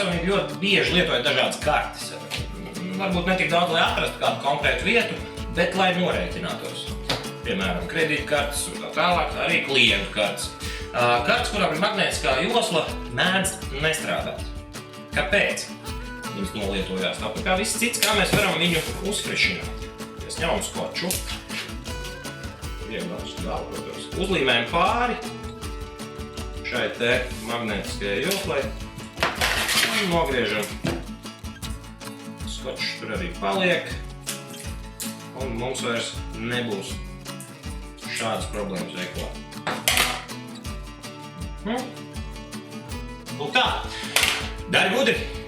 personīgi ļoti bieži lietoju dažādas kartes. Varbūt ne tik daudz, lai atrastu kādu konkrētu vietu, bet lai norēķinātos. Piemēram, kredītkartes un tā tālāk, arī klientu kartes. Kartes, kurām ir magnētiskā josla, mēdz nestrādāt. Kāpēc? Viņas nolietojās tāpat kā viss cits, kā mēs varam viņu uzfrišināt. Mēs ņemam skoču, protams, uzlīmējam pāri šai te magnētiskajai joslai un nogriežam. Skočs tur arī paliek un mums vairs nebūs šādas problēmas veiklā. Lūk tā, dari gudri!